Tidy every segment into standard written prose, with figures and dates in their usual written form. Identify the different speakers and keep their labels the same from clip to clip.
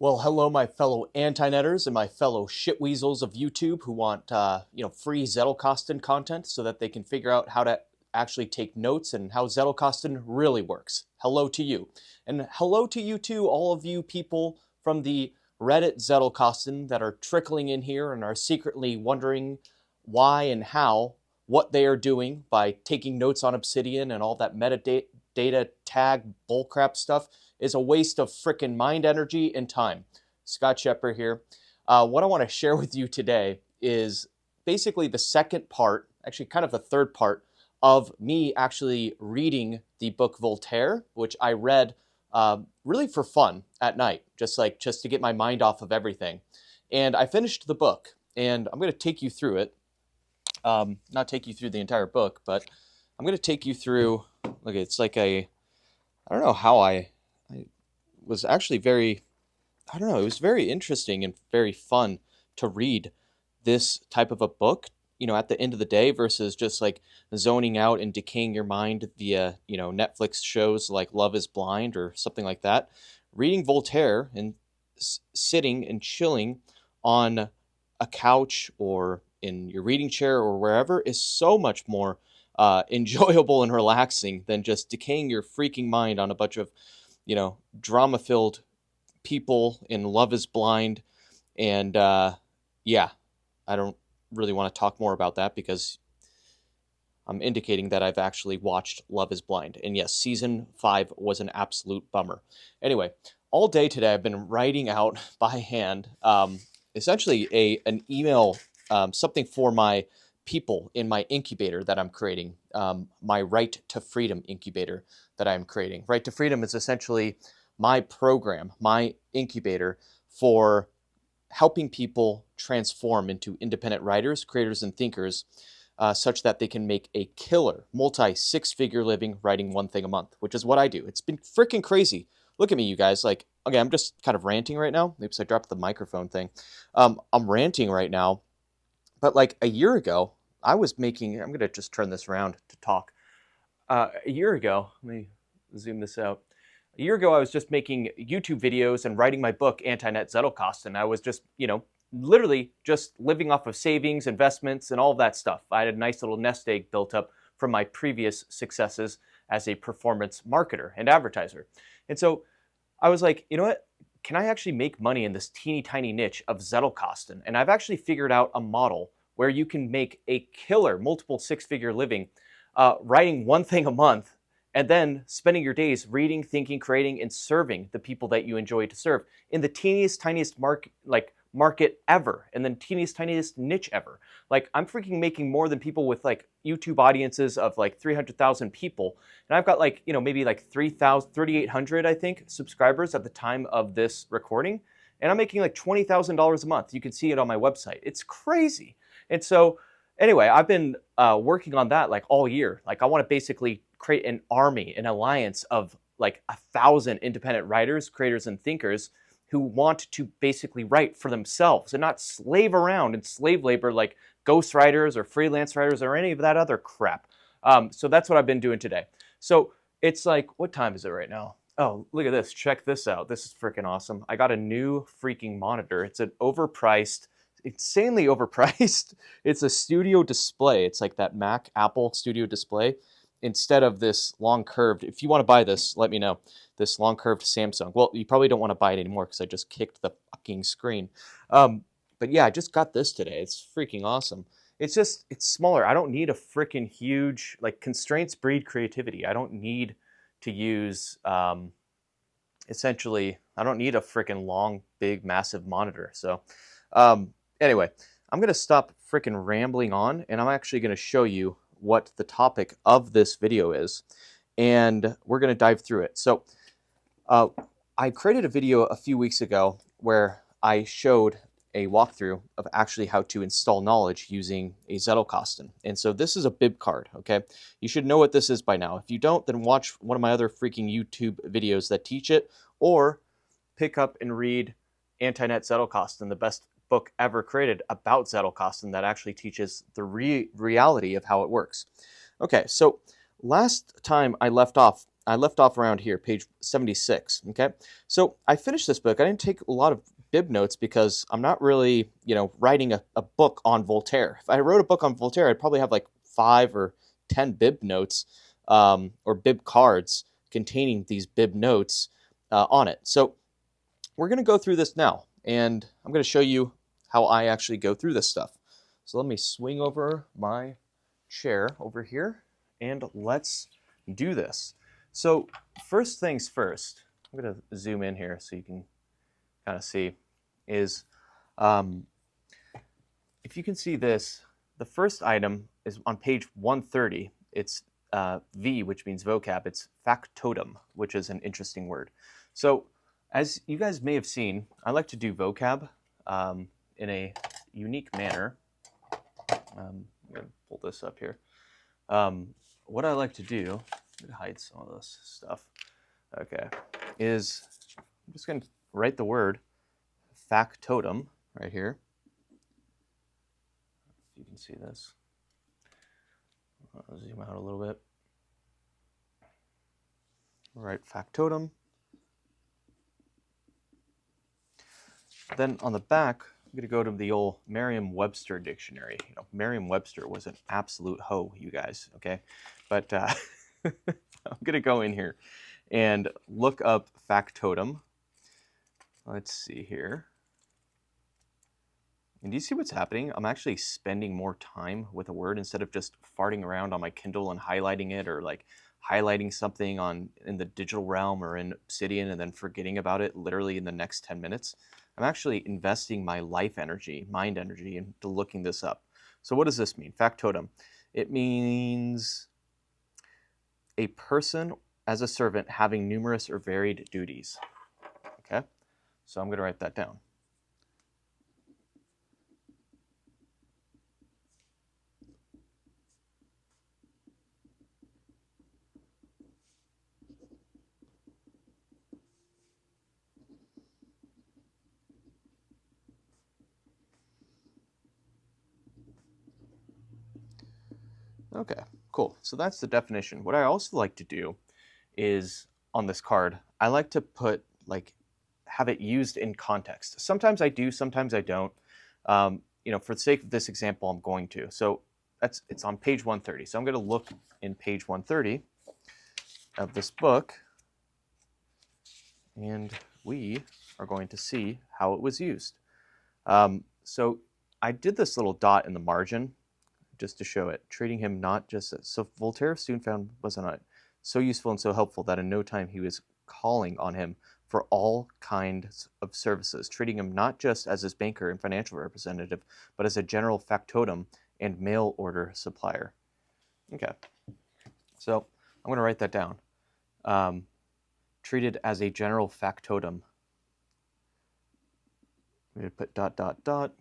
Speaker 1: Well, hello, my fellow anti-netters and my fellow shitweasels of YouTube who want, free Zettelkasten content so that they can figure out how to actually take notes and how Zettelkasten really works. Hello to you. And hello to you too, all of you people from the Reddit Zettelkasten that are trickling in here and are secretly wondering why and how, what they are doing by taking notes on Obsidian and all that metadata tag bullcrap stuff is a waste of frickin' mind energy and time. Scott Shepard here. What I want to share with you today is basically the second part, actually kind of the third part, of me actually reading the book Voltaire, which I read really for fun at night, just to get my mind off of everything. And I finished the book, and I'm going to take you through it. Not take you through the entire book, but I'm going to take you through. Look, it's like I don't know how I was actually very, I don't know, it was very interesting and very fun to read this type of a book, at the end of the day versus just like zoning out and decaying your mind via, Netflix shows like Love is Blind or something like that. Reading Voltaire and sitting and chilling on a couch or in your reading chair or wherever is so much more enjoyable and relaxing than just decaying your freaking mind on a bunch of drama filled people in Love is Blind. And yeah, I don't really want to talk more about that because I'm indicating that I've actually watched Love is Blind. And yes, season 5 was an absolute bummer. Anyway, all day today I've been writing out by hand essentially an email, something for my people in my incubator that I'm creating, my Right to Freedom incubator that I'm creating. Right to Freedom is essentially my program, my incubator for helping people transform into independent writers, creators, and thinkers, such that they can make a killer multi-six-figure living writing one thing a month, which is what I do. It's been freaking crazy. Look at me, you guys. Like, okay, I'm just kind of ranting right now. Oops, I dropped the microphone thing. I'm ranting right now, but like a year ago, I was making. I'm going to just turn this around to talk. A year ago, let me zoom this out. A year ago, I was just making YouTube videos and writing my book, Anti-Net Zettelkasten. I was just, literally just living off of savings, investments, and all of that stuff. I had a nice little nest egg built up from my previous successes as a performance marketer and advertiser. And so I was like, you know what? Can I actually make money in this teeny tiny niche of Zettelkasten? And I've actually figured out a model where you can make a killer multiple six-figure living writing one thing a month and then spending your days reading, thinking, creating, and serving the people that you enjoy to serve in the teeniest, tiniest market ever, and then teeniest, tiniest niche ever. Like, I'm freaking making more than people with like YouTube audiences of like 300,000 people. And I've got like, maybe like 3,800, I think, subscribers at the time of this recording. And I'm making like $20,000 a month. You can see it on my website. It's crazy. And so anyway, I've been working on that like all year. Like, I want to basically create an army, an alliance of like 1,000 independent writers, creators, and thinkers who want to basically write for themselves and not slave around in slave labor like ghostwriters or freelance writers or any of that other crap. So that's what I've been doing today. So it's like, what time is it right now? Oh, look at this. Check this out. This is freaking awesome. I got a new freaking monitor. It's an overpriced, insanely overpriced. It's a studio display. It's like that Mac Apple studio display instead of this long curved. If you want to buy this, let me know. This long curved Samsung. Well, you probably don't want to buy it anymore because I just kicked the fucking screen. But yeah, I just got this today. It's freaking awesome. It's smaller. I don't need a freaking huge, like, constraints breed creativity. I don't need to use, essentially, I don't need a freaking long, big, massive monitor. So anyway, I'm going to stop freaking rambling on, and I'm actually going to show you what the topic of this video is, and we're going to dive through it. So I created a video a few weeks ago where I showed a walkthrough of actually how to install knowledge using a Zettelkasten. And so this is a bib card, okay? You should know what this is by now. If you don't, then watch one of my other freaking YouTube videos that teach it, or pick up and read Anti-Net Zettelkasten, the best book ever created about Zettelkasten that actually teaches the reality of how it works. Okay, so last time I left off, I left off around here, page 76, okay? So I finished this book. I didn't take a lot of bib notes because I'm not really, writing a book on Voltaire. If I wrote a book on Voltaire, I'd probably have like 5 or 10 bib notes or bib cards containing these bib notes on it. So we're going to go through this now, and I'm going to show you how I actually go through this stuff. So let me swing over my chair over here, and let's do this. So first things first, I'm going to zoom in here so you can kind of see, is if you can see this, the first item is on page 130. It's V, which means vocab. It's factotum, which is an interesting word. So as you guys may have seen, I like to do vocab in a unique manner. I'm going to pull this up here. What I like to do, I'm going to hide some of this stuff, okay, is I'm just going to write the word factotum right here. If you can see this. I'll zoom out a little bit. Write factotum. Then on the back, I'm going to go to the old Merriam-Webster dictionary. Merriam-Webster was an absolute hoe, you guys, okay? But I'm going to go in here and look up factotum. Let's see here. And do you see what's happening? I'm actually spending more time with a word instead of just farting around on my Kindle and highlighting it, or like highlighting something in the digital realm or in Obsidian and then forgetting about it literally in the next 10 minutes. I'm actually investing my life energy, mind energy, into looking this up. So what does this mean? Factotum. It means a person as a servant having numerous or varied duties. Okay? So I'm going to write that down. Okay, cool. So that's the definition. What I also like to do is on this card, I like to put have it used in context. Sometimes I do, sometimes I don't. For the sake of this example, I'm going to. So it's on page 130. So I'm going to look in page 130 of this book, and we are going to see how it was used. So I did this little dot in the margin just to show it, treating him not just as, so Voltaire soon found wasn't so useful and so helpful that in no time he was calling on him for all kinds of services, treating him not just as his banker and financial representative, but as a general factotum and mail order supplier. Okay, so I'm going to write that down. Treated as a general factotum. I'm going to put dot, dot, dot.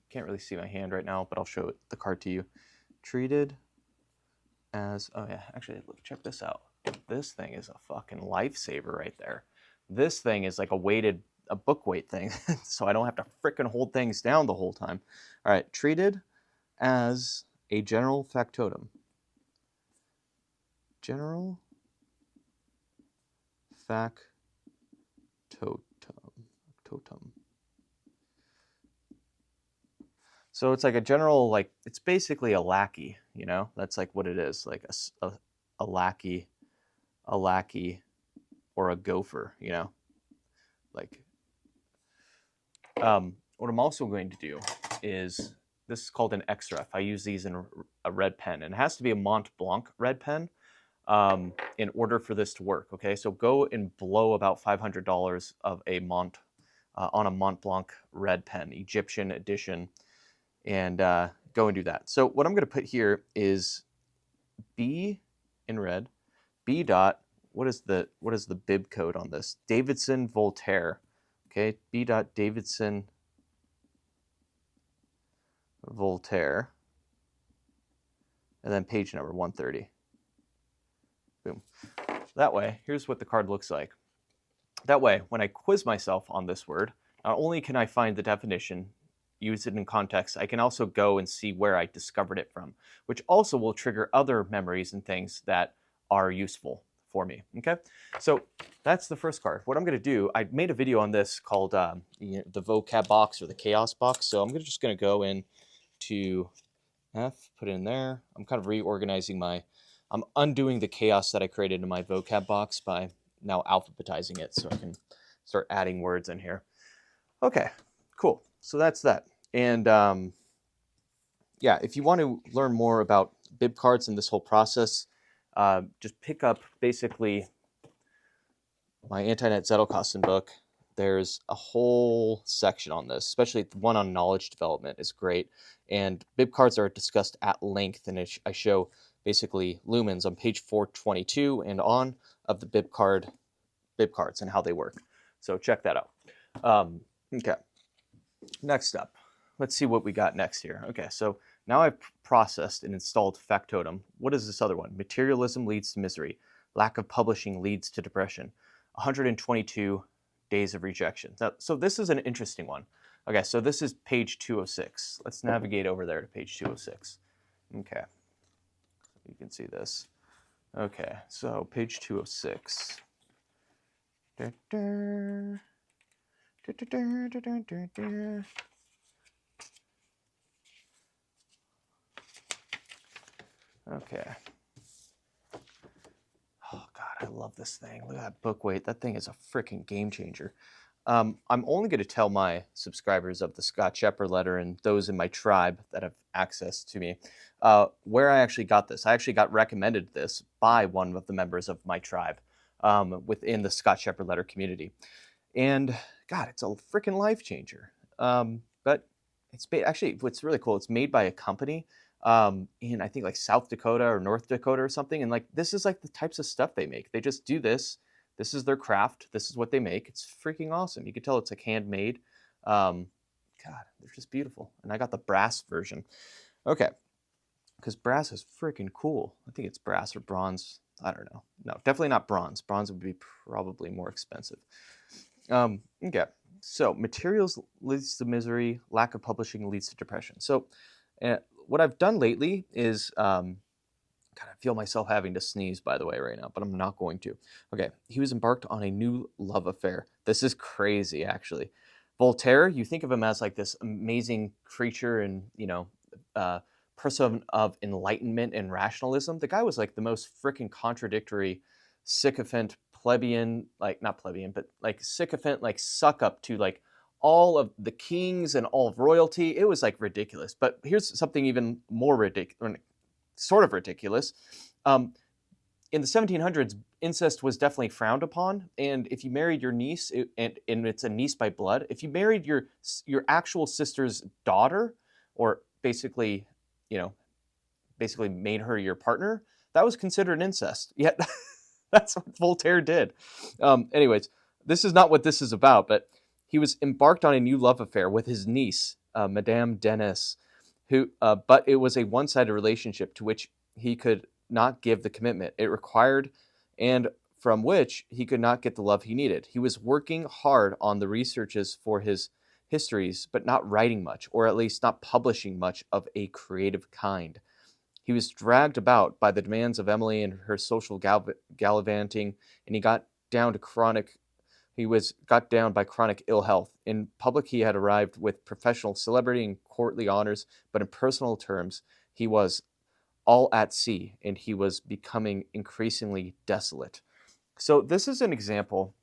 Speaker 1: Can't really see my hand right now, but I'll show the card to you. Treated as, oh yeah, actually, look, check this out. This thing is a fucking lifesaver right there. This thing is like a book weight thing, so I don't have to frickin' hold things down the whole time. All right, treated as a general factotum. General factotum. So it's like a general, it's basically a lackey, That's like what it is, like a lackey, or a gopher, What I'm also going to do is, this is called an XREF. I use these in a red pen, and it has to be a Mont Blanc red pen in order for this to work, okay? So go and blow about $500 of on a Mont Blanc red pen, Egyptian edition, and go and do that. So what I'm going to put here is B in red, B dot, what is the bib code on this? Davidson Voltaire, okay? B dot Davidson Voltaire, and then page number 130. Boom. That way, here's what the card looks like. That way, when I quiz myself on this word, not only can I find the definition, use it in context, I can also go and see where I discovered it from, which also will trigger other memories and things that are useful for me. Okay, so that's the first card. What I'm going to do, I made a video on this called the vocab box or the chaos box. So I'm just going to go in to F, put it in there. I'm kind of reorganizing I'm undoing the chaos that I created in my vocab box by now alphabetizing it so I can start adding words in here. Okay, cool. So that's that. And yeah, if you want to learn more about bib cards and this whole process, just pick up basically my Anti-Net Zettelkasten book. There's a whole section on this, especially the one on knowledge development is great. And bib cards are discussed at length, and I show basically lumens on page 422 and on of the bib cards and how they work. So check that out. Okay, next up, let's see what we got next here. Okay, so now I've processed and installed Factotum. What is this other one? Materialism leads to misery. Lack of publishing leads to depression. 122 days of rejection. So this is an interesting one. Okay, so this is page 206. Let's navigate over there to page 206. Okay, you can see this. Okay, so page 206. Okay. Oh, God, I love this thing. Look at that book weight. That thing is a freaking game changer. I'm only going to tell my subscribers of the Scott Shepard letter and those in my tribe that have access to me where I actually got this. I actually got recommended this by one of the members of my tribe within the Scott Shepard letter community. And God, it's a freaking life changer. But it's actually, what's really cool, it's made by a company in I think like South Dakota or North Dakota or something. And like, this is like the types of stuff they make. They just do this. This is their craft. This is what they make. It's freaking awesome. You can tell it's like handmade. God, they're just beautiful. And I got the brass version. Okay. Because brass is freaking cool. I think it's brass or bronze. I don't know. No, definitely not bronze. Bronze would be probably more expensive. Okay. So materials leads to misery. Lack of publishing leads to depression. So what I've done lately is, God, I feel myself having to sneeze, by the way, right now, but I'm not going to. Okay, he was embarked on a new love affair. This is crazy, actually. Voltaire, you think of him as like this amazing creature and, person of enlightenment and rationalism. The guy was like the most freaking contradictory, sycophant, plebeian, like not plebeian, but like sycophant, like suck up to like all of the kings and all of royalty. It was like ridiculous. But here's something even more ridiculous, sort of ridiculous. In the 1700s, incest was definitely frowned upon, and if you married your niece, and it's a niece by blood, if you married your actual sister's daughter, or basically made her your partner, that was considered incest. Yet that's what Voltaire did. Anyways, this is not what this is about, but he was embarked on a new love affair with his niece, Madame Denis, but it was a one-sided relationship to which he could not give the commitment it required and from which he could not get the love he needed. He was working hard on the researches for his histories, but not writing much, or at least not publishing much of a creative kind. He was dragged about by the demands of Emily and her social gallivanting, and he got down by chronic ill health. In public, he had arrived with professional celebrity and courtly honors, but in personal terms, he was all at sea, and he was becoming increasingly desolate. So this is an example,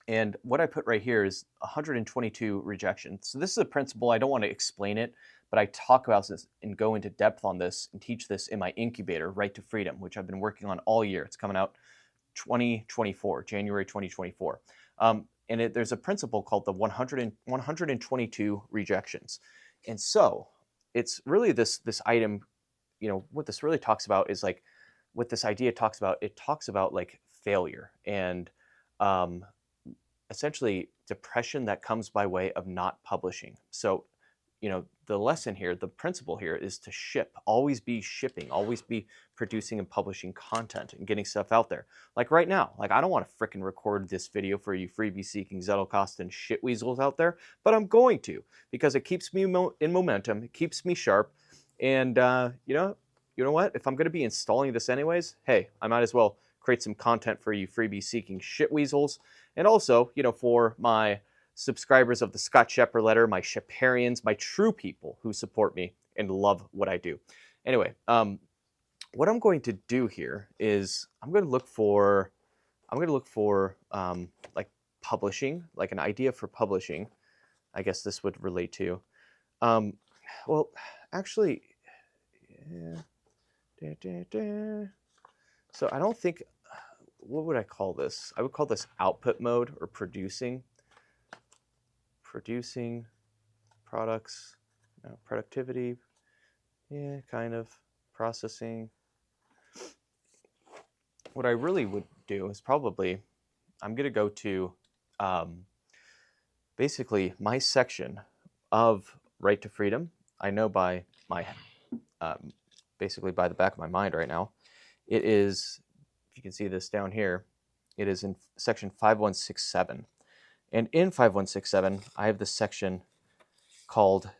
Speaker 1: and what I put right here is 122 rejections. So this is a principle. I don't want to explain it, but I talk about this and go into depth on this and teach this in my incubator, Right to Freedom, which I've been working on all year. It's coming out January 2024. There's a principle called the 122 rejections. And so it's really this item, what this really talks about is like, what this idea talks about, it talks about like failure and essentially depression that comes by way of not publishing. So, the lesson here, the principle here is to ship, always be shipping, always be producing and publishing content and getting stuff out there. Like right now, like I don't want to fricking record this video for you freebie seeking Zettelkasten shitweasels out there, but I'm going to, because it keeps me in momentum, it keeps me sharp, and you know what? If I'm going to be installing this anyways, hey, I might as well create some content for you freebie-seeking shitweasels, and also, for my subscribers of the Scott Shepard letter, my Sheparians, my true people who support me and love what I do. Anyway, what I'm going to do here is I'm going to look for like publishing, like an idea for publishing. I guess this would relate to. Well, actually, yeah. So I don't think, what would I call this? I would call this output mode or producing products, productivity, yeah, kind of, processing. What I really would do is probably, I'm going to go to basically my section of Right to Freedom. I know by my, basically by the back of my mind right now, it is, if you can see this down here, it is in section 5167. And in 5167, I have this section called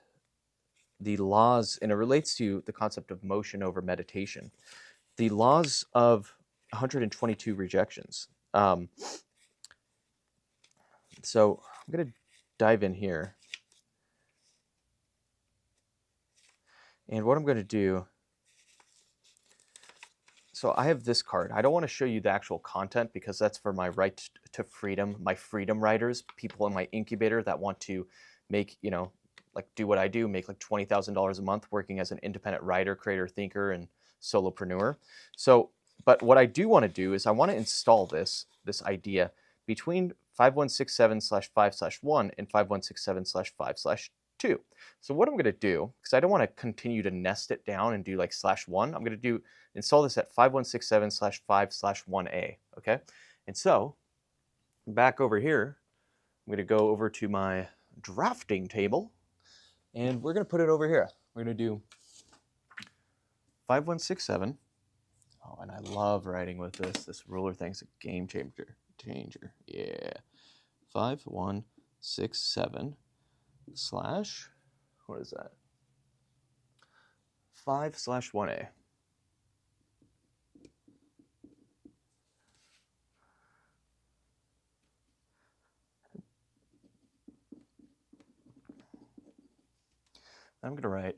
Speaker 1: the laws, and it relates to the concept of motion over meditation. The laws of 122 rejections. So I'm going to dive in here. And what I'm going to do, so I have this card. I don't want to show you the actual content because that's for my Right to Freedom, my freedom writers, people in my incubator that want to make, like do what I do, make like $20,000 a month working as an independent writer, creator, thinker, and solopreneur. So, but what I do want to do is I want to install this idea between 5167/5/1 and 5167/5/2. So what I'm going to do, because I don't want to continue to nest it down and do like /1, I'm going to install this at 5167/5/1A, okay? And so back over here, I'm going to go over to my drafting table, and we're going to put it over here. We're going to do 5167. Oh, and I love writing with this. This ruler thing's a game changer. Yeah. 5167 slash, what is that? 5/1A. I'm going to write,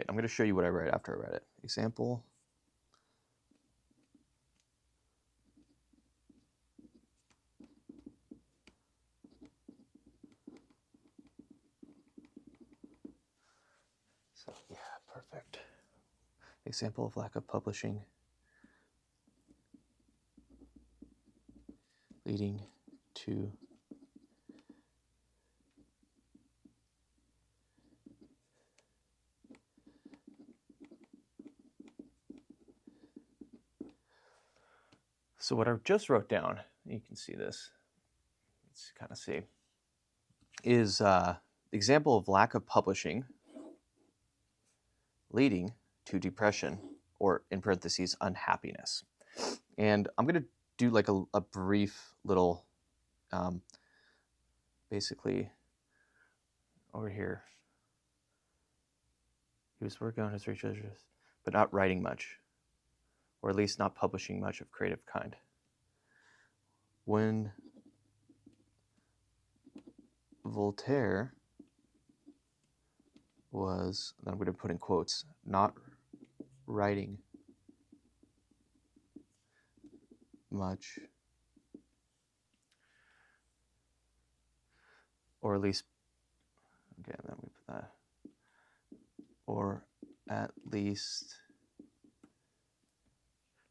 Speaker 1: I'm going to show you what I write after I write it. Example. So, yeah, perfect. Example of lack of publishing leading to so what I just wrote down, you can see this, let's kind of see, is example of lack of publishing leading to depression, or in parentheses, unhappiness. And I'm going to do like a brief little, basically over here. He was working on his research, but not writing much, or at least not publishing much of creative kind. When Voltaire was, then I'm going to put in quotes, not writing much, or at least, okay, then we put that, or at least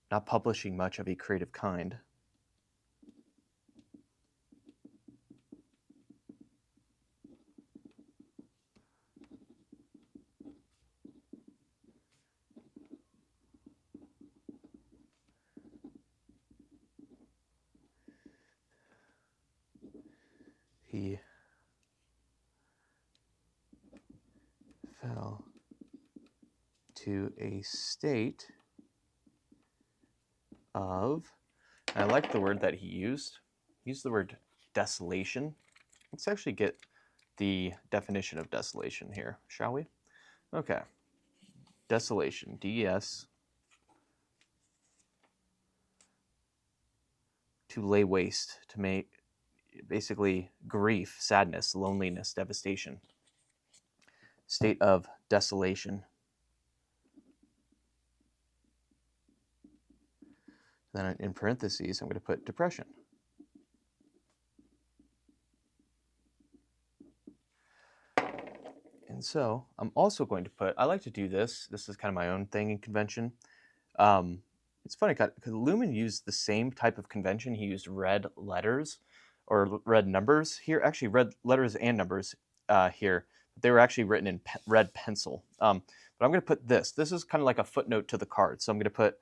Speaker 1: not publishing much of a creative kind. He fell to a state of, and I like the word that he used. He used the word desolation. Let's actually get the definition of desolation here, shall we? Okay. Desolation, D-E-S to lay waste, to make basically grief, sadness, loneliness, devastation, state of desolation. Then in parentheses, I'm going to put depression. And so I'm also going to put, I like to do this. This is kind of my own thing in convention. It's funny because Luhmann used the same type of convention. He used red letters or red numbers here. Actually, red letters and numbers here. They were actually written in red pencil. But I'm going to put this. This is kind of like a footnote to the card. So I'm going to put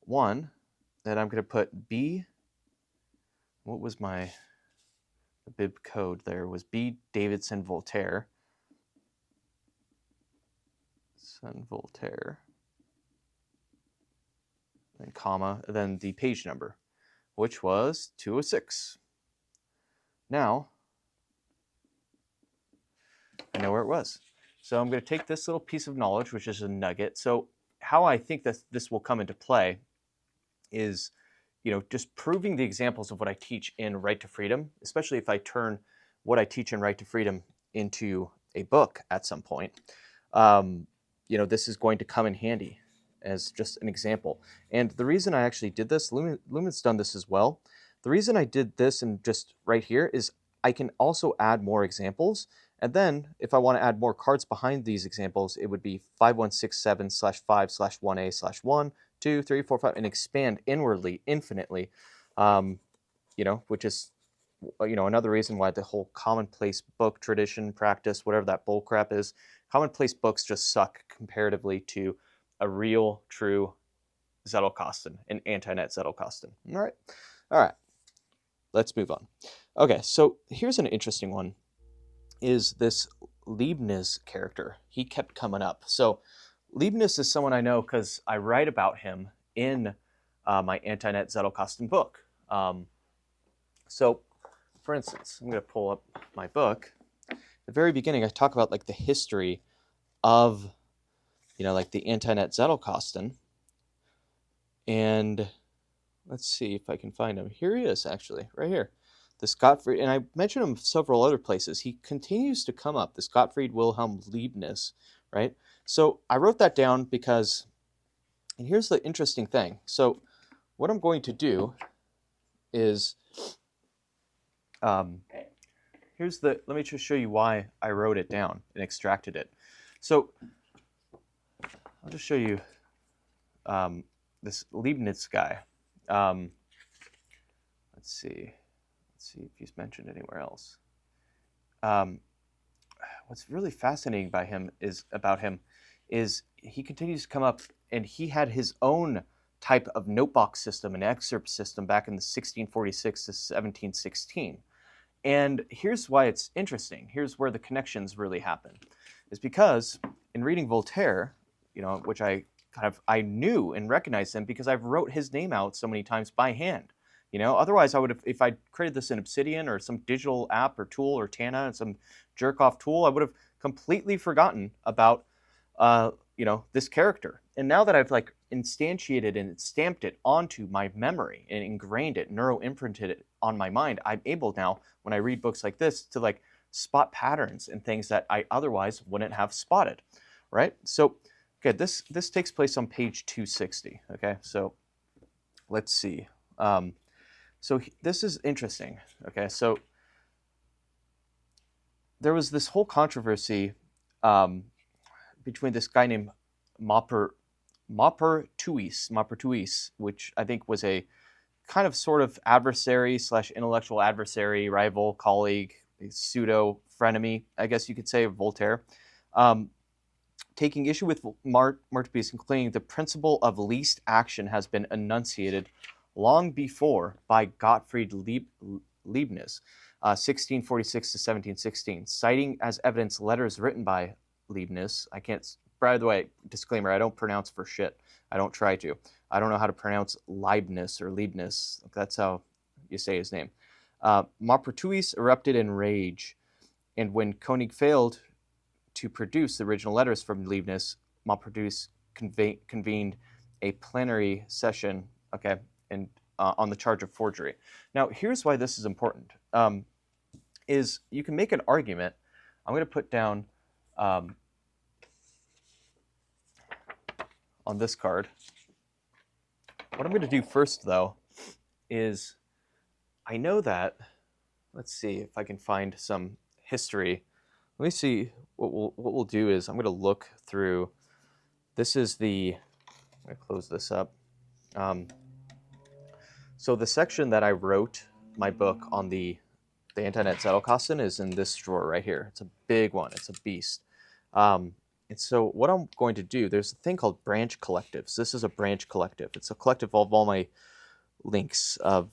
Speaker 1: 1, then I'm going to put B. What was the bib code there? Was B. Davidson Voltaire. Son Voltaire. Then comma, then the page number, which was 206. Now, I know where it was. So I'm going to take this little piece of knowledge, which is a nugget. So how I think that this will come into play is, just proving the examples of what I teach in Right to Freedom, especially if I turn what I teach in Right to Freedom into a book at some point. This is going to come in handy as just an example. And the reason I actually did this, Luhmann's done this as well. The reason I did this and just right here is I can also add more examples. And then if I want to add more cards behind these examples, it would be 5167/5/1A/1, 2, 3, 4, 5, and expand inwardly, infinitely, which is, another reason why the whole commonplace book tradition, practice, whatever that bullcrap is, commonplace books just suck comparatively to a real, true Zettelkasten, an anti-net Zettelkasten. All right. Let's move on. Okay, so here's an interesting one, is this Leibniz character. He kept coming up. So Leibniz is someone I know because I write about him in my anti-net Zettelkasten book. So, for instance, I'm going to pull up my book. At the very beginning, I talk about like the history of like the anti-net Zettelkasten. And let's see if I can find him. Here he is, actually, right here. This Gottfried, and I mentioned him several other places. He continues to come up, this Gottfried Wilhelm Leibniz, right? So I wrote that down because, and here's the interesting thing. So what I'm going to do is, let me just show you why I wrote it down and extracted it. So I'll just show you this Leibniz guy. Let's see if he's mentioned anywhere else. What's really fascinating about him is he continues to come up, and he had his own type of notebox system, an excerpt system back in the 1646 to 1716. And here's why it's interesting. Here's where the connections really happen, is because in reading Voltaire, which I knew and recognized him because I've wrote his name out so many times by hand. Otherwise I would have, if I created this in Obsidian or some digital app or tool or Tana and some jerk-off tool, I would have completely forgotten about, this character. And now that I've like instantiated and stamped it onto my memory and ingrained it, neuro-imprinted it on my mind, I'm able now, when I read books like this, to like spot patterns and things that I otherwise wouldn't have spotted, right? So, okay, this takes place on page 260, okay? So let's see. This is interesting, okay? So there was this whole controversy between this guy named Maupertuis, which I think was a kind of sort of adversary / intellectual adversary, rival, colleague, pseudo frenemy, I guess you could say, of Voltaire. Taking issue with Maupertuis and claiming the principle of least action has been enunciated long before by Gottfried Leibniz, 1646 to 1716, citing as evidence letters written by Leibniz. I can't, by the way, disclaimer, I don't pronounce for shit. I don't try to. I don't know how to pronounce Leibniz or Leibniz. That's how you say his name. Maupertuis erupted in rage, and when Koenig failed to produce the original letters from Leibniz, Maupertuis convened a plenary session, okay, and on the charge of forgery. Now, here's why this is important. Is you can make an argument. I'm going to put down on this card. What I'm going to do first, though, is I know that, let's see if I can find some history. Let me see what we'll do is I'm going to look through. This is the, I'm going to close this up. So the section that I wrote my book on the Internet Zettelkasten is in this drawer right here. It's a big one. It's a beast. And so what I'm going to do, there's a thing called branch collectives. This is a branch collective. It's a collective of all my links of,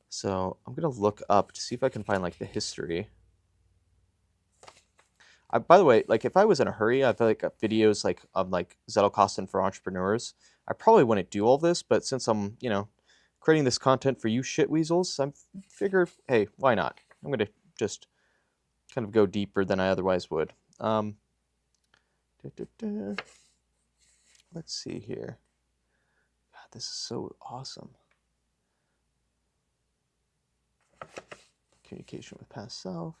Speaker 1: so I'm going to look up to see if I can find like the history. By the way, like if I was in a hurry, I feel like videos like of like Zettelkasten for entrepreneurs, I probably wouldn't do all this, but since I'm, creating this content for you shitweasels, I figured, hey, why not? I'm going to just kind of go deeper than I otherwise would. Let's see here. God, this is so awesome. Communication with past self.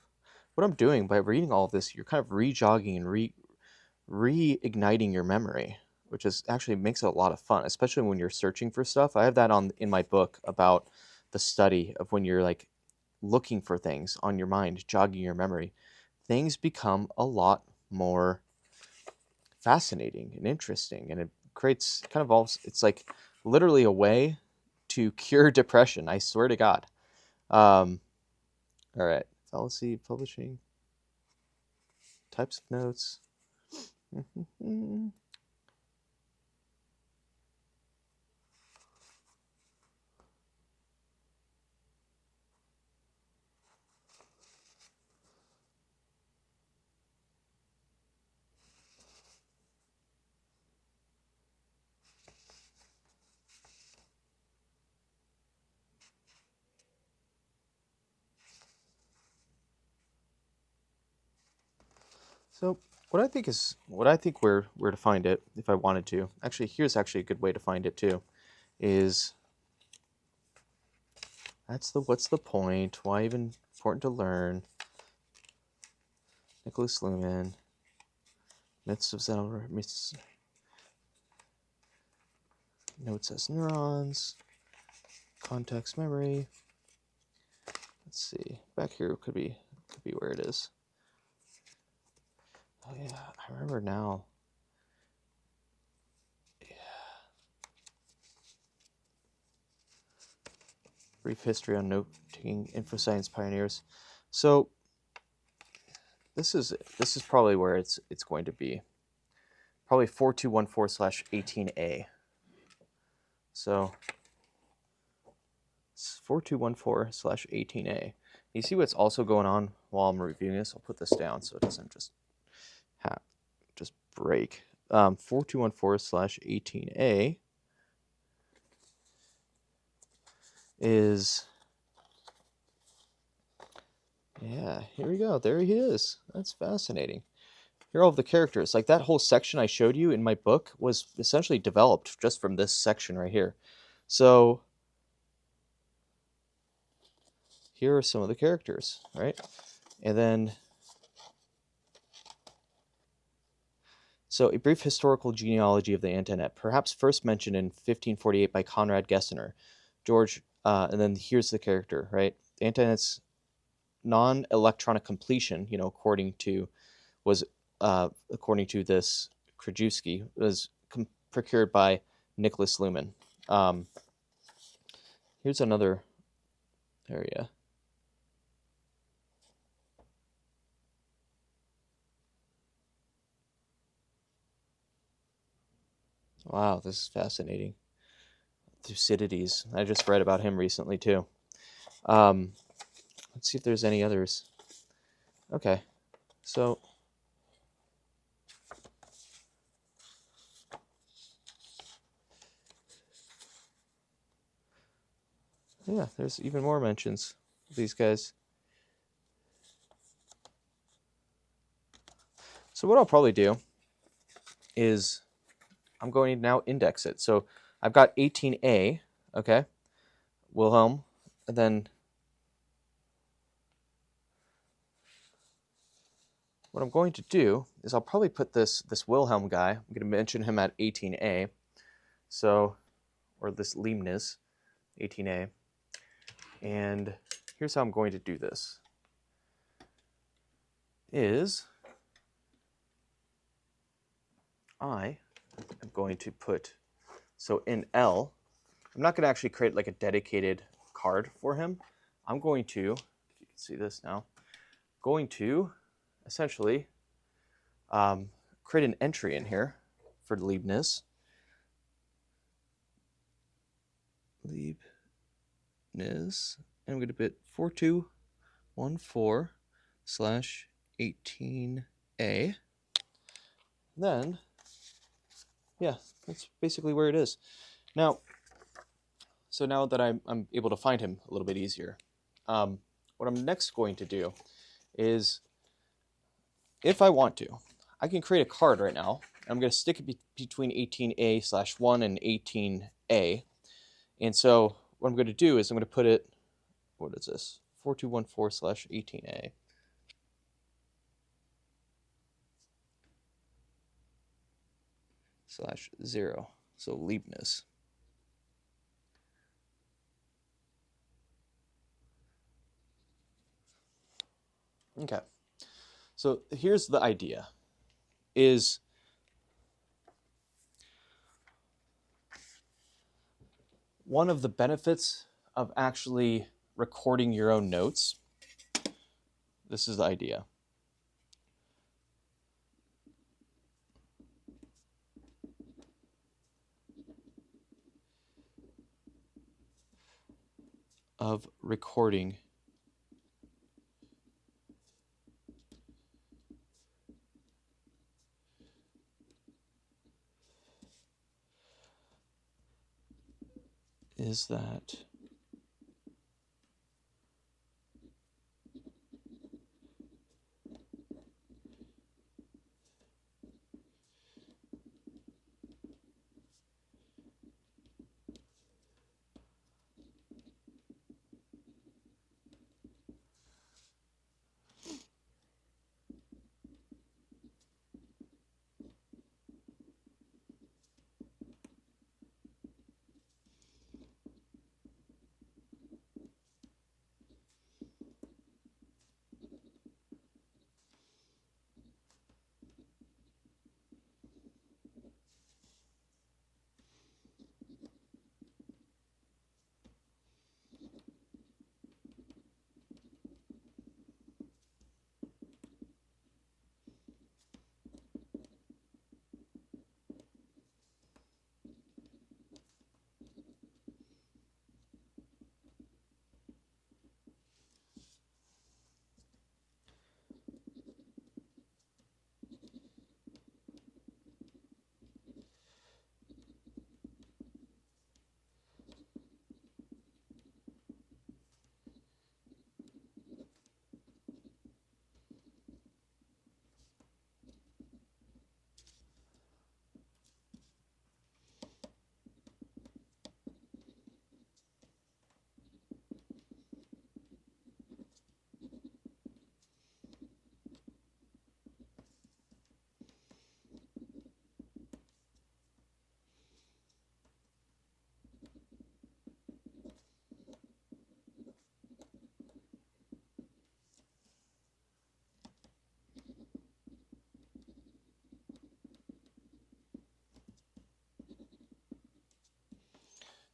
Speaker 1: What I'm doing by reading all of this, you're kind of re-jogging and reigniting your memory, which is actually makes it a lot of fun, especially when you're searching for stuff. I have that in my book about the study of when you're like looking for things on your mind, jogging your memory. Things become a lot more fascinating and interesting, and it creates kind of all. It's like literally a way to cure depression. I swear to God. All right, fallacy publishing. Types of notes. So what I think where to find it, if I wanted to, here's a good way to find it too, is what's the point? Why even important to learn? Nicholas Luhmann, myths of myths, notes as neurons, context memory. Let's see, back here could be where it is. Oh yeah, I remember now. Yeah. Brief history on note-taking infoscience pioneers. So this is probably where it's going to be. Probably 4214/18A. So it's 4214/18A. You see what's also going on while I'm reviewing this? I'll put this down so it doesn't just break. 4214/18A is, yeah, here we go. There he is. That's fascinating. Here are all of the characters. Like that whole section I showed you in my book was essentially developed just from this section right here. So here are some of the characters, right? And then, so a brief historical genealogy of the Internet, perhaps first mentioned in 1548 by Conrad Gessner. George, and then here's the character, right? The Internet's non-electronic completion, according to this Krajewski, was procured by Nicholas Luhmann. Here's another area. Wow, this is fascinating. Thucydides. I just read about him recently too. Let's see if there's any others. Okay, so yeah, there's even more mentions of these guys. So what I'll probably do is I'm going to now index it. So I've got 18A. Okay, Wilhelm, and then what I'm going to do is I'll probably put this Wilhelm guy. I'm going to mention him at 18A. So, or this Leibniz, 18A. And here's how I'm going to do this. Is I am going to put, so in L, I'm not going to actually create like a dedicated card for him. I'm going to, if you can see this now, going to essentially create an entry in here for Leibniz. Leibniz, and I'm going to put 4214/18A. Then, yeah, that's basically where it is. Now, so now that I'm able to find him a little bit easier, what I'm next going to do is, if I want to, I can create a card right now. I'm going to stick it between 18A/1 and 18A. And so what I'm going to do is I'm going to put it, what is this? 4214/18A. /0. So Leibniz. Okay. So here's the idea. Is one of the benefits of actually recording your own notes, this is the idea, of recording is that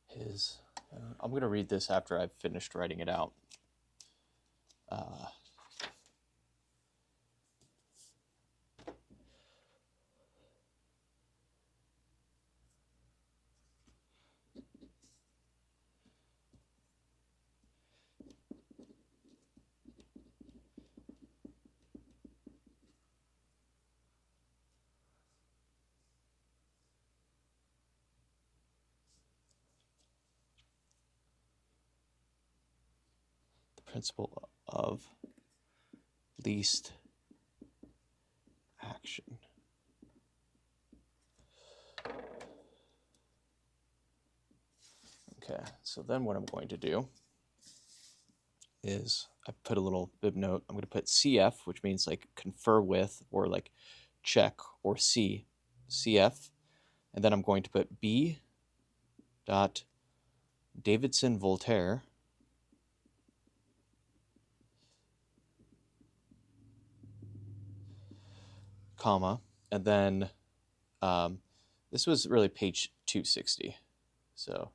Speaker 1: his, I'm going to read this after I've finished writing it out. The principle of least action. Okay, so then what I'm going to do is I put a little bib note. I'm going to put CF, which means like confer with or like check, or CF. And then I'm going to put B dot Davidson Voltaire, comma, and then this was really page 260. So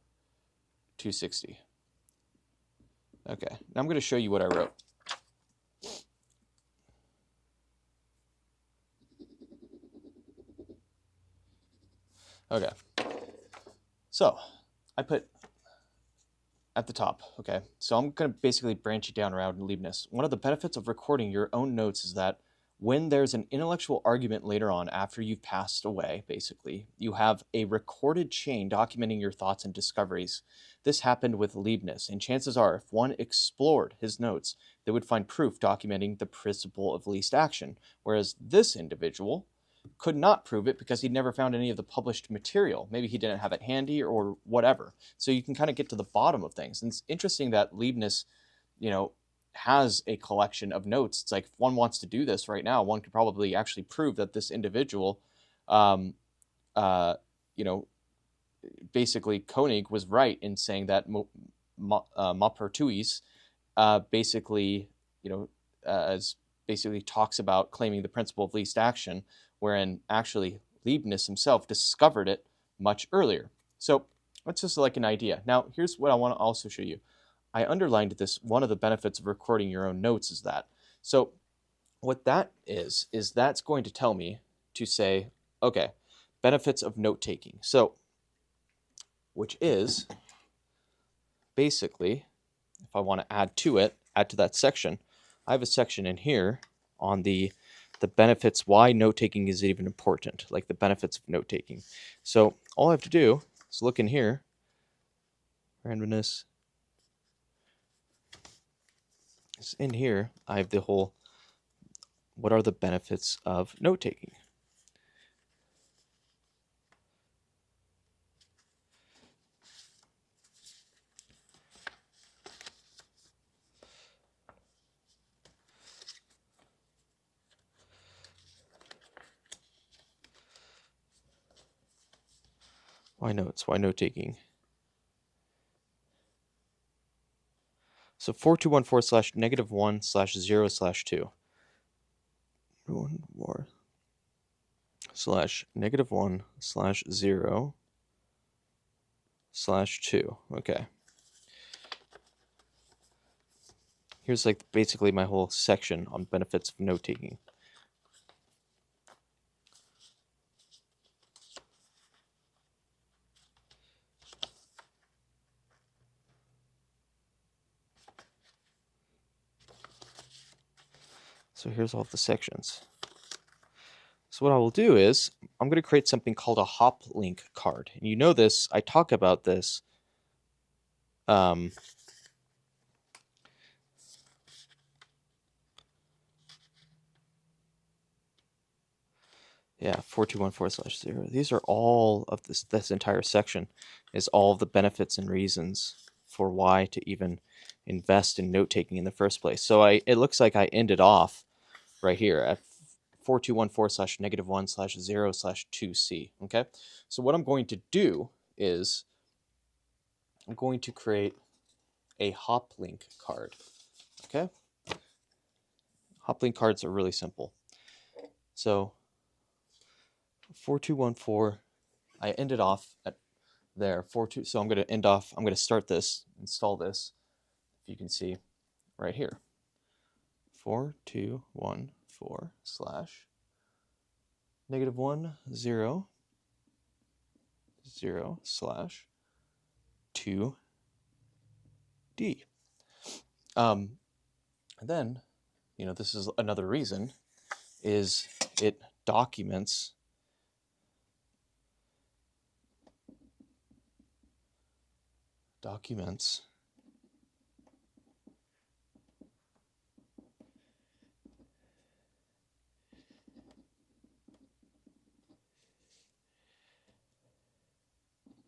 Speaker 1: 260. Okay, now I'm going to show you what I wrote. Okay, so I put at the top, okay? So I'm going to basically branch it down around Leibniz. One of the benefits of recording your own notes is that when there's an intellectual argument later on after you've passed away, basically, you have a recorded chain documenting your thoughts and discoveries. This happened with Leibniz, and chances are, if one explored his notes, they would find proof documenting the principle of least action, whereas this individual could not prove it because he'd never found any of the published material. Maybe he didn't have it handy or whatever. So you can kind of get to the bottom of things. And it's interesting that Leibniz, has a collection of notes. It's like if one wants to do this right now, one could probably actually prove that this individual, you know, basically Koenig was right in saying that Maupertuis basically, as basically talks about claiming the principle of least action, wherein actually Leibniz himself discovered it much earlier. So that's just like an idea. Now, here's what I want to also show you. I underlined this. One of the benefits of recording your own notes is that. So what that is that's going to tell me to say, okay, benefits of note taking. So, which is basically, if I want to add to that section, I have a section in here on the benefits, why note taking is even important, like the benefits of note taking. So all I have to do is look in here, randomness. In here, I have the whole, what are the benefits of note taking? Why notes? Why note taking? So 4214/-1/0/2. 1 more /-1/0/2. Okay. Here's like basically my whole section on benefits of note taking. So here's all of the sections. So what I will do is I'm going to create something called a hop link card. And you know this, I talk about this yeah, 4214/0. These are all of this entire section is all of the benefits and reasons for why to even invest in note taking in the first place. So it looks like I ended off right here at 4214/-1/0/2C. Okay, so what I'm going to do is I'm going to create a hop link card. Okay, hop link cards are really simple. So 4214, I ended off at there 42. So I'm going to end off. I'm going to start this, install this. If you can see right here, 4214/-1/0/2D. And then, this is another reason, is it documents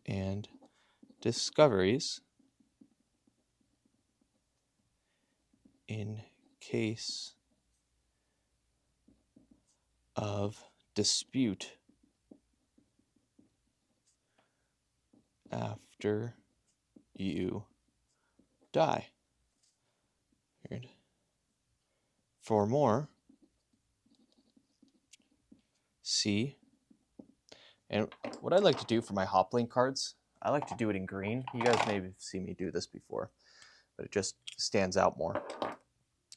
Speaker 1: and discoveries in case of dispute after you die. Weird. For more, see. And what I like to do for my hoplink cards, I like to do it in green. You guys may have seen me do this before, but it just stands out more.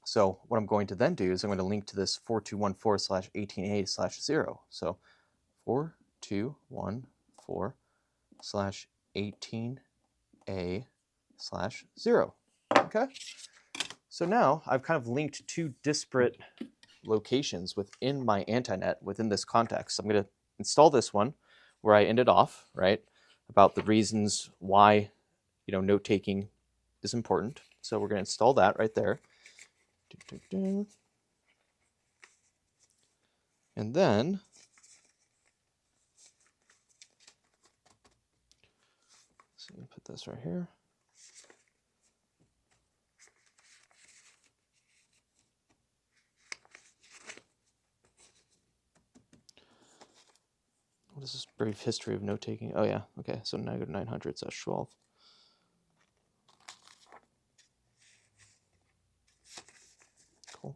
Speaker 1: So what I'm going to then do is I'm going to link to this 4214/18A/0. So 4214/18A/0. Okay. So now I've kind of linked two disparate locations within my antinet within this context. I'm going to install this one where I ended off, right, about the reasons why, note taking is important. So we're going to install that right there. And then so put this right here. What is this brief history of note taking? Oh yeah, okay. So -900/12. Cool.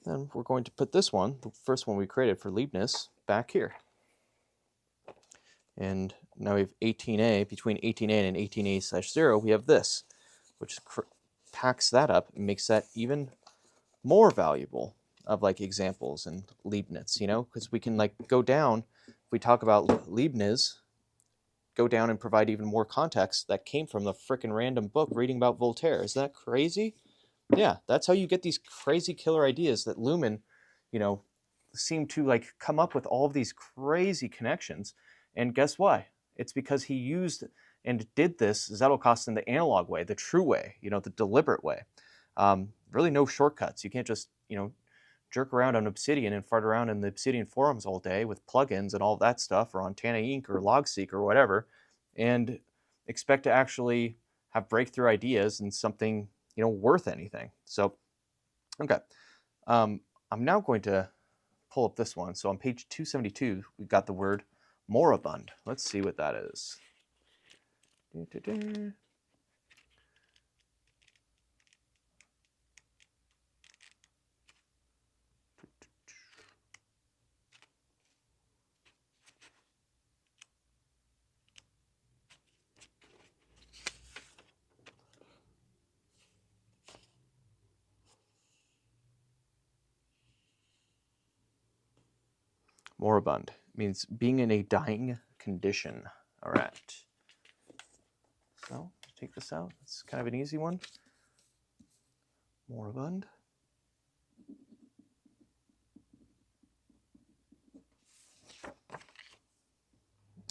Speaker 1: Then we're going to put this one, the first one we created for Leibniz, back here. And now we have 18A, between 18A and 18A/0, we have this, which packs that up and makes that even more valuable of like examples and Leibniz, because we can like go down, if we talk about Leibniz, go down and provide even more context that came from the frickin' random book reading about Voltaire. Isn't that crazy? Yeah, that's how you get these crazy killer ideas that Luhmann, seem to like come up with all of these crazy connections. And guess what? It's because he used and did this Zettelkasten the analog way, the true way, the deliberate way. Really no shortcuts. You can't just, jerk around on Obsidian and fart around in the Obsidian forums all day with plugins and all that stuff, or on Tana Inc. or Logseek or whatever, and expect to actually have breakthrough ideas and something, worth anything. So, okay. I'm now going to pull up this one. So on page 272, we've got the word moribund. Let's see what that is. Moribund means being in a dying condition. All right. So take this out. It's kind of an easy one. Moribund.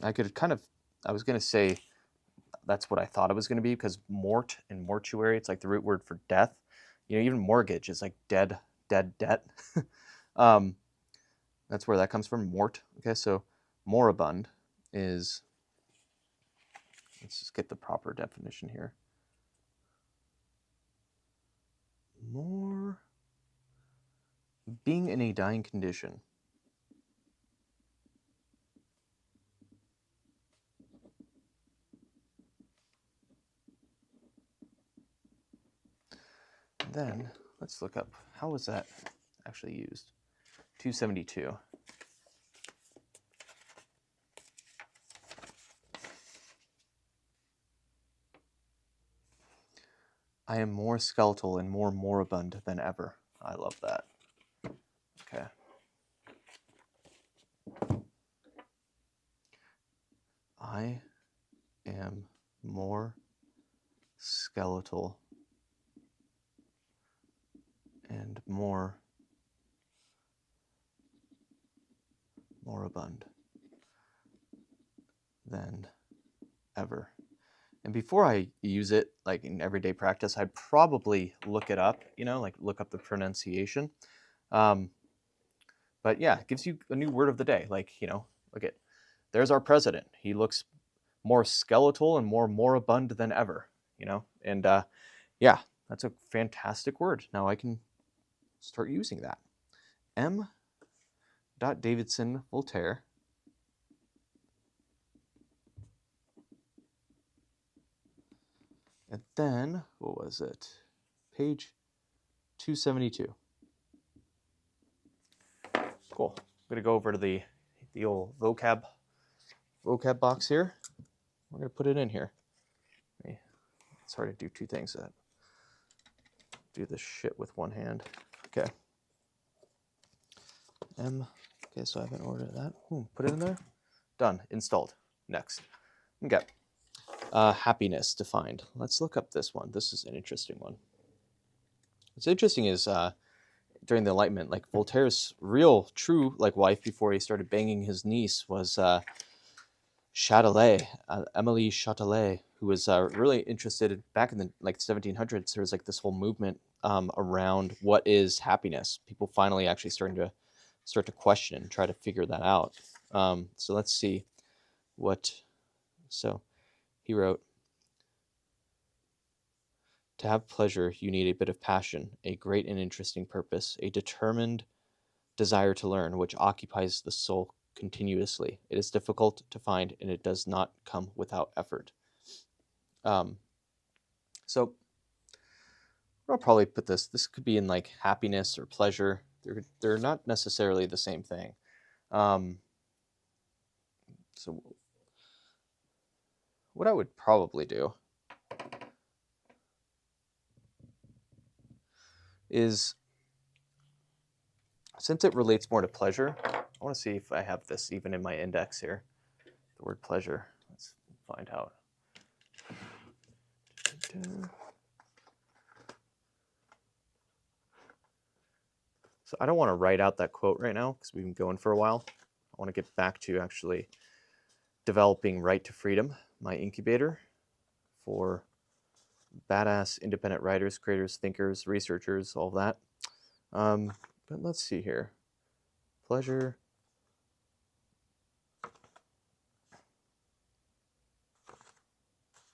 Speaker 1: I was going to say that's what I thought it was going to be, because mort and mortuary, it's like the root word for death. Even mortgage is like dead debt. That's where that comes from, mort. Okay, so moribund is, let's just get the proper definition here. Being in a dying condition. Then let's look up, how was that actually used? 272. I am more skeletal and more moribund than ever. I love that. Okay. I am more skeletal and more moribund than ever. And before I use it, like in everyday practice, I'd probably look it up, like look up the pronunciation. But yeah, it gives you a new word of the day. Like, look at, there's our president. He looks more skeletal and more moribund than ever, you know? And yeah, that's a fantastic word. Now I can start using that. M. Davidson Voltaire. And then, what was it? Page 272. Cool. I'm going to go over to the old vocab box here. We're going to put it in here. It's hard to do two things. Do this shit with one hand. Okay. Okay, so I haven't ordered that. Put it in there. Done. Installed. Next. Okay. Happiness defined. Let's look up this one. This is an interesting one. What's interesting is during the Enlightenment, like Voltaire's real, true, like wife before he started banging his niece was Châtelet, Emily Châtelet, who was really interested back in the like 1700s. There was like this whole movement around what is happiness. People finally actually start to question and try to figure that out. So let's see what. So he wrote, "To have pleasure, you need a bit of passion, a great and interesting purpose, a determined desire to learn, which occupies the soul continuously. It is difficult to find, and it does not come without effort." So I'll probably put this. This could be in like happiness or pleasure. They're not necessarily the same thing. So what I would probably do is, since it relates more to pleasure, I want to see if I have this even in my index here. The word pleasure. Let's find out. So I don't want to write out that quote right now because we've been going for a while. I want to get back to actually developing Right to Freedom, my incubator for badass independent writers, creators, thinkers, researchers, all that. But let's see here. Pleasure.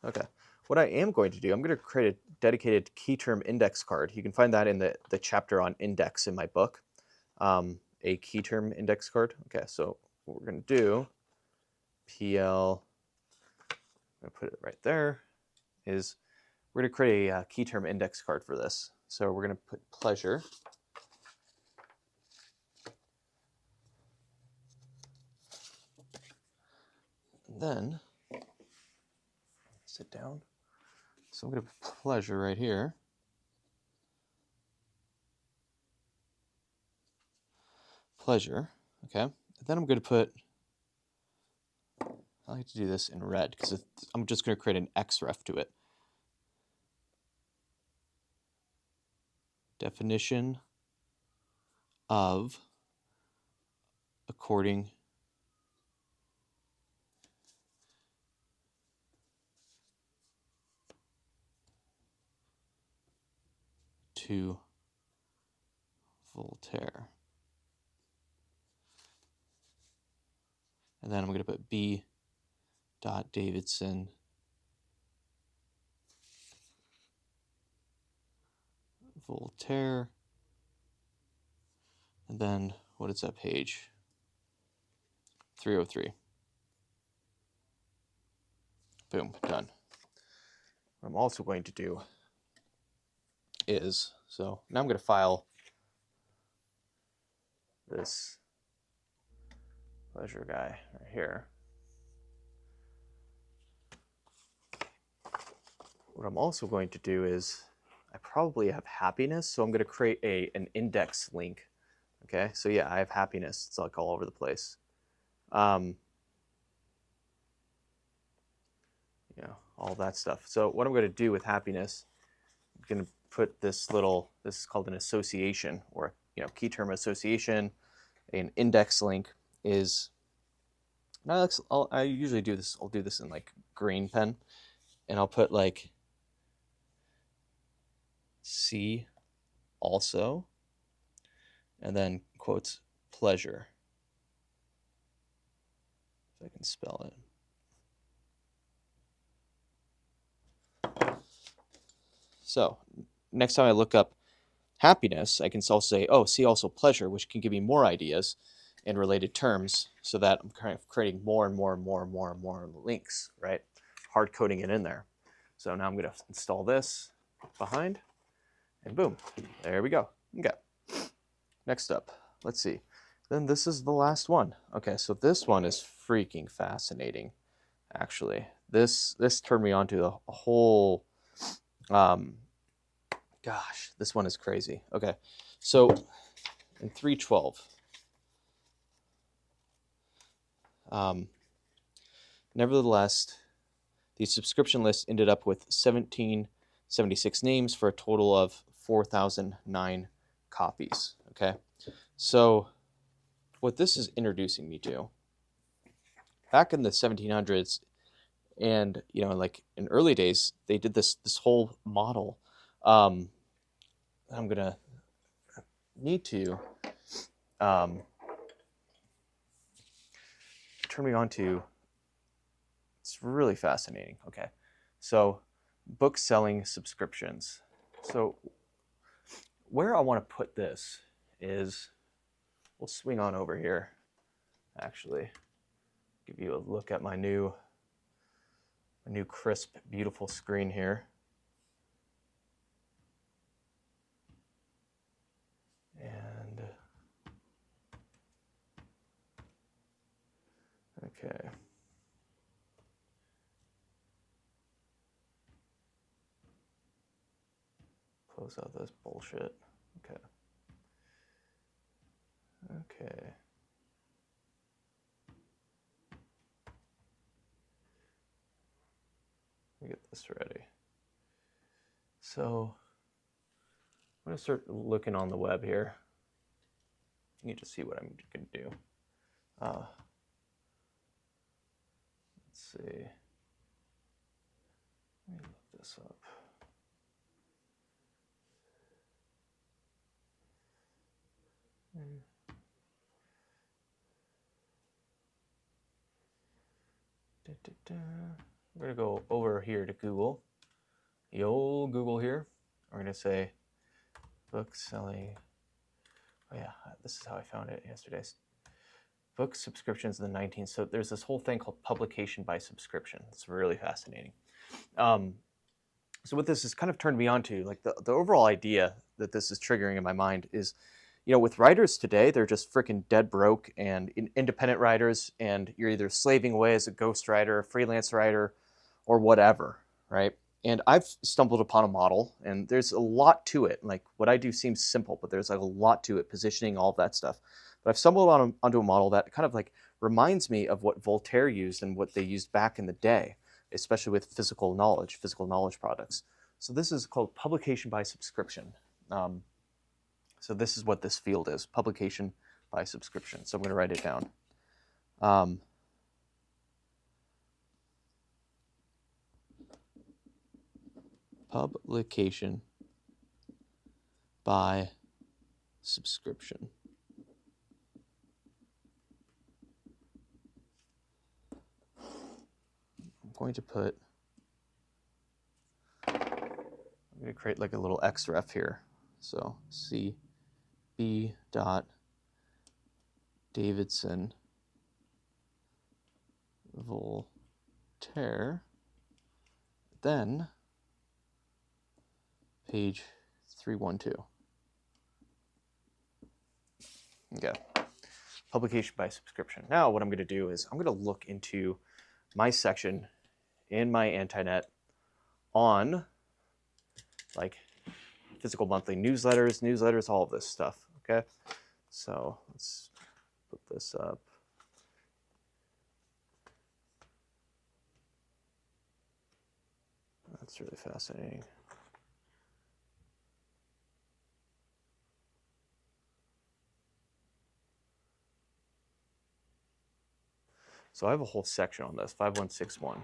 Speaker 1: Okay. What I am going to do, I'm going to create a dedicated key term index card. You can find that in the chapter on index in my book. A key term index card. Okay, so what we're going to do, PL, I'm going to put it right there, is we're going to create a key term index card for this. So we're going to put pleasure. And then sit down. So I'm going to put pleasure right here. Pleasure. Okay. And then I'm going to put, I like to do this in red because I'm just going to create an XREF to it. Definition of according to Voltaire. And then I'm going to put B. Davidson Voltaire. And then what is that page? 303. Boom, done. What I'm also going to do is, so now I'm going to file this pleasure guy right here. What I'm also going to do is, I probably have happiness, so I'm going to create an index link. Okay, so yeah, I have happiness. It's like all over the place. You know, all that stuff. So what I'm going to do with happiness, I'm going to put this little, this is called an association, or key term association. An index link is, I usually do this, I'll do this in like green pen, and I'll put like C also, and then quotes pleasure, if I can spell it. So next time I look up happiness, I can also say, oh, see also pleasure, which can give me more ideas and related terms, so that I'm kind of creating more and more and more and more and more links, right? Hard coding it in there. So now I'm going to install this behind, and boom, there we go. Okay. Next up, let's see. Then this is the last one. Okay, so this one is freaking fascinating, actually. This turned me on to a whole, gosh, this one is crazy. Okay, so in 312, nevertheless, the subscription list ended up with 1776 names for a total of 4,009 copies. Okay, so what this is introducing me to, back in the 1700s, and like in early days, they did this whole model. I'm gonna need to turn me on to. It's really fascinating. Okay, so book selling subscriptions. So where I want to put this is, we'll swing on over here. Actually, give you a look at my new crisp, beautiful screen here. And okay. Close out this bullshit. Okay. Okay. Let me get this ready. So I'm gonna start looking on the web here. You need to see what I'm gonna do. Let's see. Let me look this up. We're gonna go over here to Google, the old Google here. We're gonna say book selling. Oh yeah, this is how I found it yesterday. Book subscriptions in the 19th. So there's this whole thing called publication by subscription. It's really fascinating. So what this has kind of turned me on to, like the overall idea that this is triggering in my mind is, with writers today, they're just freaking dead broke and independent writers, and you're either slaving away as a ghostwriter, freelance writer, or whatever, right? And I've stumbled upon a model, and there's a lot to it. Like what I do seems simple, but there's like a lot to it, positioning, all of that stuff. But I've stumbled onto a model that kind of like reminds me of what Voltaire used and what they used back in the day, especially with physical knowledge products. So this is called publication by subscription. So this is what this field is, publication by subscription. So I'm going to write it down. Publication by subscription. I'm going to create like a little xref here. So CB dot Davidson Voltaire, then page 312. Okay, publication by subscription. Now what I'm going to do is I'm going to look into my section in my Antinet on like physical monthly newsletters, all of this stuff. Okay, so let's put this up. That's really fascinating. So I have a whole section on this, 5161.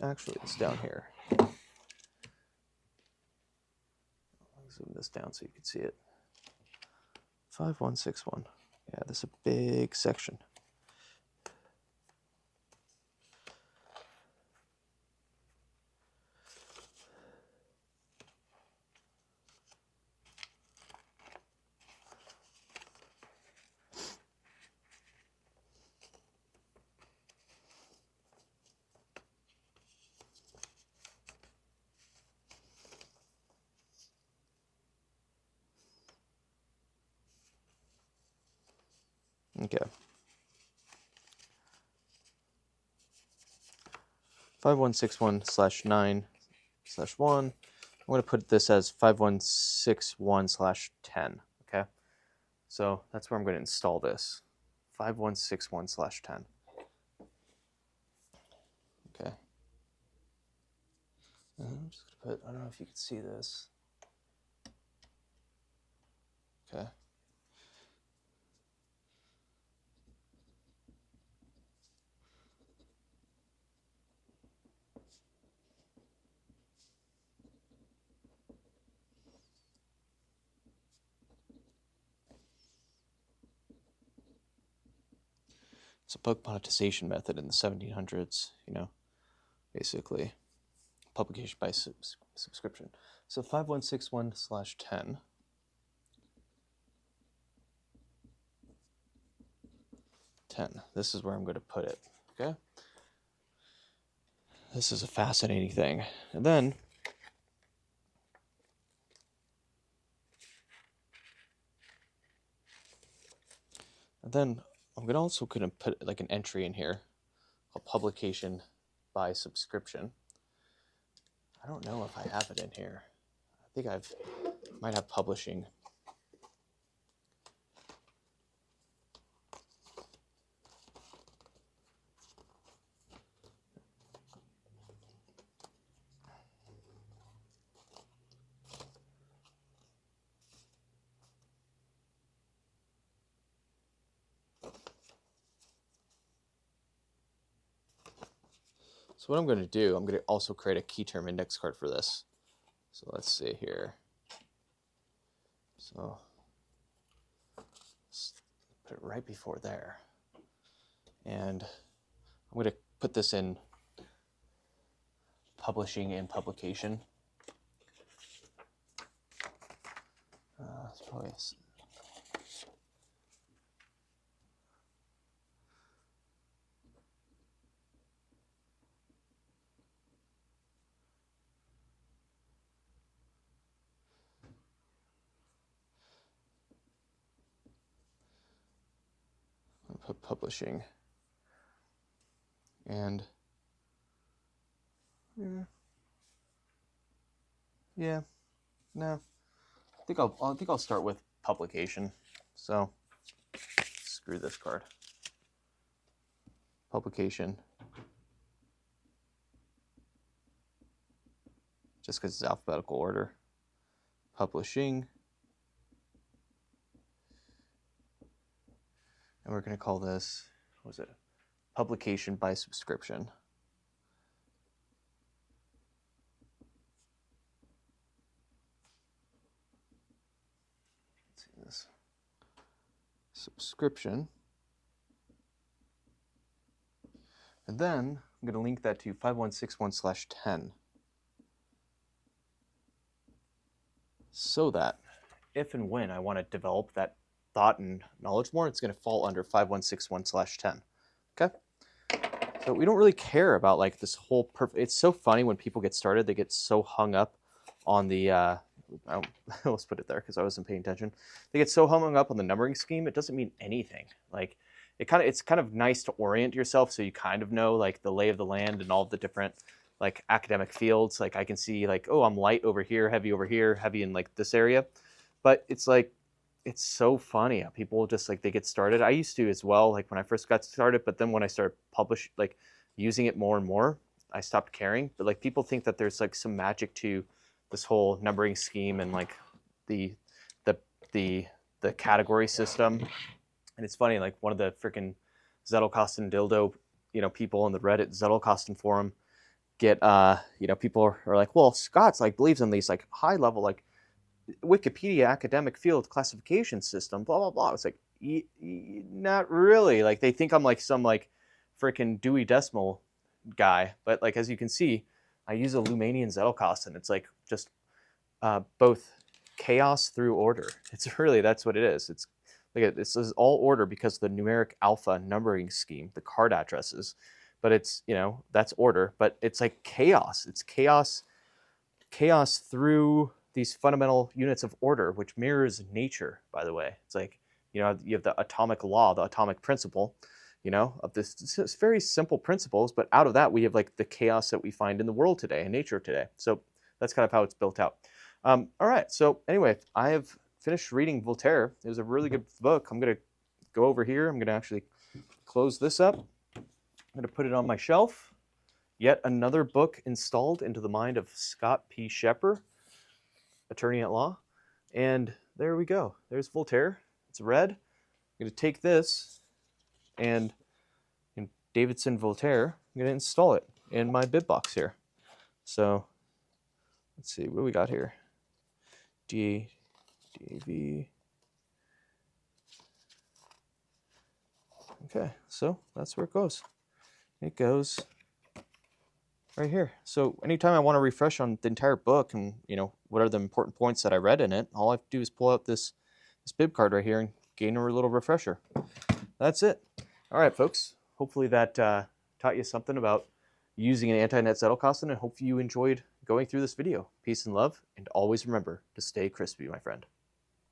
Speaker 1: Actually, it's down here. I'll zoom this down so you can see it. 5161. Yeah, this is a big section. Okay. 5161/9/1. I'm going to put this as 5161/10. Okay. So that's where I'm going to install this. 5161/10. Okay. And I'm just going to put, I don't know if you can see this. Okay. It's a book monetization method in the 1700s, you know, basically publication by subscription. So 5161/10. 10. This is where I'm going to put it. Okay. This is a fascinating thing. And then I'm also going to put like an entry in here, a publication by subscription. I don't know if I have it in here. I think might have publishing. So what I'm going to do, I'm going to also create a key term index card for this. So let's see here. So let's put it right before there. And I'm going to put this in publishing and publication. It's probably put publishing. And yeah, no, I think I'll start with publication. So screw this card. Publication, just because it's alphabetical order. Publishing, and we're going to call this, what was it? Publication by subscription. Let's see this. Subscription. And then I'm going to link that to 5161/10. So that if and when I want to develop that thought and knowledge more, it's going to fall under 5161/10. Okay? So we don't really care about like this whole it's so funny when people get started, they get so hung up on the I almost put it there because I wasn't paying attention. They get so hung up on the numbering scheme, it doesn't mean anything. Like it's kind of nice to orient yourself so you kind of know like the lay of the land and all of the different like academic fields. Like I can see like, oh, I'm light over here, heavy in like this area. But it's like, it's so funny how people just like, they get started. I used to as well, like when I first got started, but then when I started like using it more and more, I stopped caring. But like people think that there's like some magic to this whole numbering scheme and like the category system. And it's funny, like one of the freaking Zettelkasten dildo, people in the Reddit Zettelkasten forum get, people are like, well, Scott's like believes in these like high level, like Wikipedia academic field classification system, blah, blah, blah. It's like, not really. Like they think I'm like some like freaking Dewey Decimal guy. But like, as you can see, I use a Lumanian Zettelkasten. It's like just both chaos through order. It's really, that's what it is. It's like, this is all order because of the numeric alpha numbering scheme, the card addresses. But it's, that's order, but it's like chaos. It's chaos through these fundamental units of order, which mirrors nature, by the way. It's like You know, you have the atomic law, the atomic principle, you know, of this very simple principles, but out of that we have like the chaos that we find in the world today, in nature today. So that's kind of how it's built out. All right, so anyway, I have finished reading Voltaire. It was a really good book. I'm going to go over here. I'm going to actually close this up. I'm going to put it on my shelf. Yet another book installed into the mind of Scott P. Shepper, attorney at law. And there we go. There's Voltaire. It's red. I'm going to take this and in Davidson Voltaire, I'm going to install it in my bib box here. So let's see, what do we got here? DAV. Okay, so that's where it goes. It goes right here. So anytime I want to refresh on the entire book and, you know, what are the important points that I read in it, all I have to do is pull out this bib card right here and gain a little refresher. That's it. All right, folks. Hopefully that taught you something about using an anti-net Zettelkasten, and hope you enjoyed going through this video. Peace and love, and always remember to stay crispy, my friend.